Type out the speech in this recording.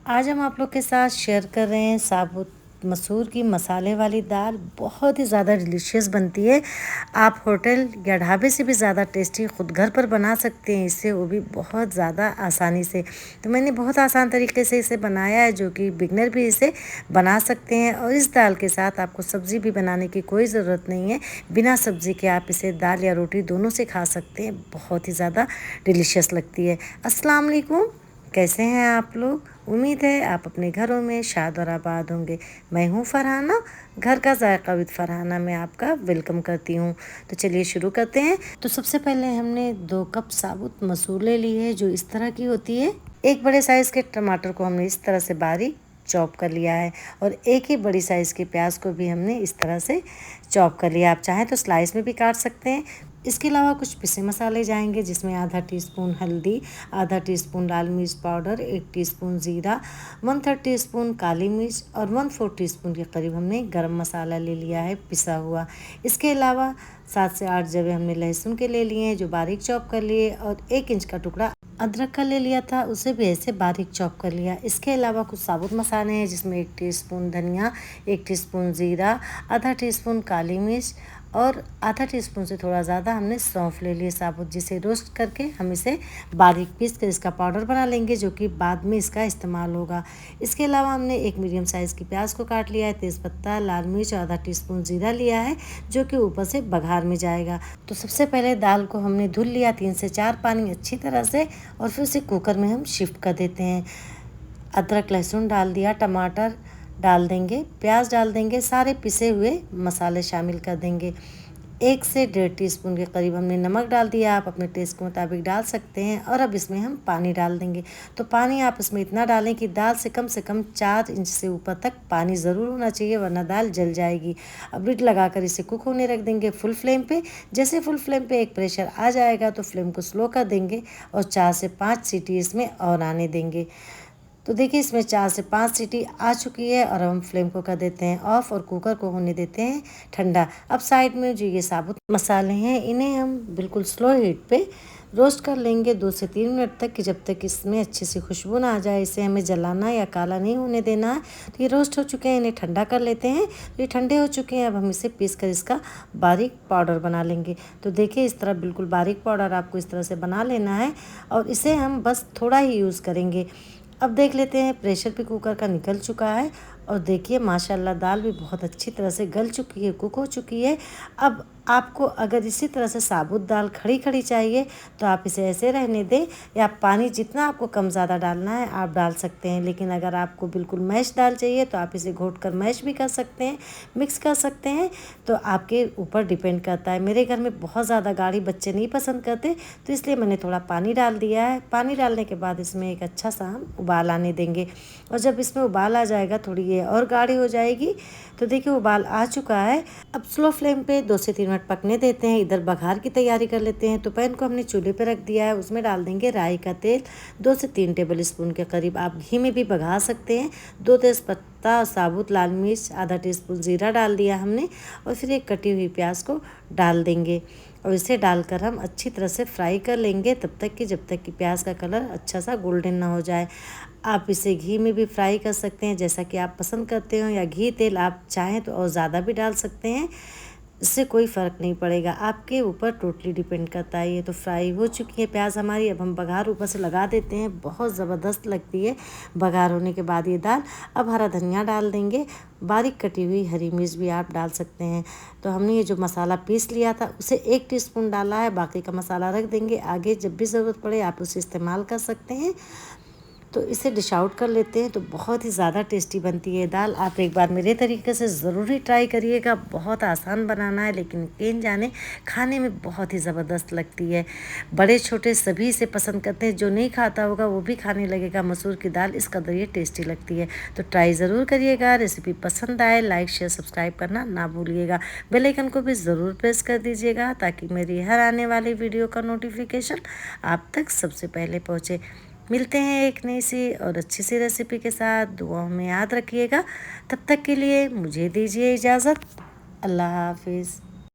आज हम आप लोग के साथ शेयर कर रहे हैं साबुत मसूर की मसाले वाली दाल। बहुत ही ज़्यादा डिलीशियस बनती है। आप होटल या ढाबे से भी ज़्यादा टेस्टी खुद घर पर बना सकते हैं इससे, वो भी बहुत ज़्यादा आसानी से। तो मैंने बहुत आसान तरीके से इसे बनाया है, जो कि बिगनर भी इसे बना सकते हैं। और इस दाल के साथ आपको सब्ज़ी भी बनाने की कोई ज़रूरत नहीं है। बिना सब्ज़ी के आप इसे दाल या रोटी दोनों से खा सकते हैं। बहुत ही ज़्यादा डिलीशियस लगती है। अस्सलाम वालेकुम, कैसे हैं आप लोग? उम्मीद है आप अपने घरों में शाद और आबाद होंगे। मैं हूँ फरहाना, घर का जायका विद फरहाना में आपका वेलकम करती हूँ। तो चलिए शुरू करते हैं। तो सबसे पहले हमने 2 कप साबुत मसूर ले ली है, जो इस तरह की होती है। एक बड़े साइज़ के टमाटर को हमने इस तरह से बारीक चॉप कर लिया है, और एक ही बड़ी साइज़ के प्याज को भी हमने इस तरह से चॉप कर लिया। आप चाहें तो स्लाइस में भी काट सकते हैं। इसके अलावा कुछ पिसे मसाले जाएंगे, जिसमें आधा टीस्पून हल्दी, आधा टीस्पून लाल मिर्च पाउडर, 1 टीस्पून ज़ीरा, 1/3 टीस्पून काली मिर्च और 1/4 टीस्पून के करीब हमने गरम मसाला ले लिया है पिसा हुआ। इसके अलावा 7 से 8 जवे हमने लहसुन के ले लिए हैं, जो बारीक चॉप कर लिए, और 1 इंच का टुकड़ा अदरक का ले लिया था, उसे भी ऐसे बारीक चॉप कर लिया। इसके अलावा कुछ साबुत मसाले हैं, जिसमें 1 टीस्पून धनिया, 1 टीस्पून ज़ीरा, आधा टीस्पून काली मिर्च और आधा टीस्पून से थोड़ा ज़्यादा हमने सौंफ ले लिए साबुत, जिसे रोस्ट करके हम इसे बारीक पीस कर इसका पाउडर बना लेंगे, जो कि बाद में इसका इस्तेमाल होगा। इसके अलावा हमने 1 मीडियम साइज़ की प्याज को काट लिया है, तेज़पत्ता, लाल मिर्च और आधा टीस्पून ज़ीरा लिया है, जो कि ऊपर से बघार में जाएगा। तो सबसे पहले दाल को हमने धुल लिया 3 से 4 पानी अच्छी तरह से, और फिर उसे कुकर में हम शिफ्ट कर देते हैं। अदरक लहसुन डाल दिया, टमाटर डाल देंगे, प्याज डाल देंगे, सारे पिसे हुए मसाले शामिल कर देंगे। 1 से 1.5 टीस्पून के करीब हमने नमक डाल दिया, आप अपने टेस्ट के मुताबिक डाल सकते हैं। और अब इसमें हम पानी डाल देंगे। तो पानी आप इसमें इतना डालें कि दाल से कम 4 इंच से ऊपर तक पानी ज़रूर होना चाहिए, वरना दाल जल जाएगी। अब लिड लगाकर इसे कुक होने रख देंगे फुल फ्लेम पे। जैसे फुल फ्लेम पे एक प्रेशर आ जाएगा तो फ्लेम को स्लो कर देंगे, और 4 से 5 सीटी इसमें और आने देंगे। तो देखिए इसमें 4 से 5 सीटी आ चुकी है, और हम फ्लेम को कर देते हैं ऑफ, और कुकर को होने देते हैं ठंडा। अब साइड में जो ये साबुत मसाले हैं, इन्हें हम बिल्कुल स्लो हीट पे रोस्ट कर लेंगे 2 से 3 मिनट तक, कि जब तक इसमें अच्छी सी खुशबू ना आ जाए। इसे हमें जलाना या काला नहीं होने देना है। तो ये रोस्ट हो चुके हैं, इन्हें ठंडा कर लेते हैं। तो ये ठंडे हो चुके हैं, अब हम इसे पीस कर इसका बारीक पाउडर बना लेंगे। तो देखिए इस तरह बिल्कुल बारीक पाउडर आपको इस तरह से बना लेना है, और इसे हम बस थोड़ा ही यूज़ करेंगे। अब देख लेते हैं, प्रेशर भी कुकर का निकल चुका है, और देखिए माशाल्लाह दाल भी बहुत अच्छी तरह से गल चुकी है, कुक हो चुकी है। अब आपको अगर इसी तरह से साबुत दाल खड़ी खड़ी चाहिए, तो आप इसे ऐसे रहने दें, या पानी जितना आपको कम ज़्यादा डालना है आप डाल सकते हैं। लेकिन अगर आपको बिल्कुल मैश दाल चाहिए, तो आप इसे घोट कर मैश भी कर सकते हैं, मिक्स कर सकते हैं। तो आपके ऊपर डिपेंड करता है। मेरे घर में बहुत ज़्यादा गाढ़ी बच्चे नहीं पसंद करते, तो इसलिए मैंने थोड़ा पानी डाल दिया है। पानी डालने के बाद इसमें एक अच्छा सा हम उबाल आने देंगे, और जब इसमें उबाल आ जाएगा, थोड़ी ये और गाढ़ी हो जाएगी। तो देखिए उबाल आ चुका है। अब स्लो फ्लेम पे 2 से 3 मिनट पकने देते हैं। इधर बघार की तैयारी कर लेते हैं। तो पैन को हमने चूल्हे पे रख दिया है, उसमें डाल देंगे राई का तेल 2 से 3 टेबल स्पून के करीब। आप घी में भी बघा सकते हैं। 2 तेज़पत्ता, साबुत लाल मिर्च, आधा टीस्पून ज़ीरा डाल दिया हमने, और फिर एक कटी हुई प्याज को डाल देंगे, और इसे डालकर हम अच्छी तरह से फ्राई कर लेंगे, तब तक कि प्याज का कलर अच्छा सा गोल्डन ना हो जाए। आप इसे घी में भी फ्राई कर सकते हैं, जैसा कि आप पसंद करते हो, या घी तेल आप चाहें तो और ज़्यादा भी डाल सकते हैं। इससे कोई फ़र्क नहीं पड़ेगा, आपके ऊपर टोटली डिपेंड करता है। ये तो फ्राई हो चुकी है प्याज हमारी। अब हम बघार ऊपर से लगा देते हैं। बहुत ज़बरदस्त लगती है बघार होने के बाद ये दाल। अब हरा धनिया डाल देंगे, बारीक कटी हुई हरी मिर्च भी आप डाल सकते हैं। तो हमने ये जो मसाला पीस लिया था, उसे 1 टीस्पून डाला है, बाकी का मसाला रख देंगे। आगे जब भी ज़रूरत पड़े आप उसे इस्तेमाल कर सकते हैं। तो इसे डिश आउट कर लेते हैं। तो बहुत ही ज़्यादा टेस्टी बनती है दाल। आप एक बार मेरे तरीके से ज़रूर ही ट्राई करिएगा। बहुत आसान बनाना है, लेकिन यकीन जाने खाने में बहुत ही ज़बरदस्त लगती है। बड़े छोटे सभी इसे पसंद करते हैं। जो नहीं खाता होगा वो भी खाने लगेगा मसूर की दाल, इस कदर ये टेस्टी लगती है। तो ट्राई ज़रूर करिएगा। रेसिपी पसंद आए लाइक शेयर सब्सक्राइब करना ना भूलिएगा। बेल आइकन को भी ज़रूर प्रेस कर दीजिएगा, ताकि मेरी हर आने वाली वीडियो का नोटिफिकेशन आप तक सबसे पहले पहुँचे। मिलते हैं एक नई सी और अच्छी सी रेसिपी के साथ। दुआओं में याद रखिएगा। तब तक के लिए मुझे दीजिए इजाज़त। अल्लाह हाफिज़।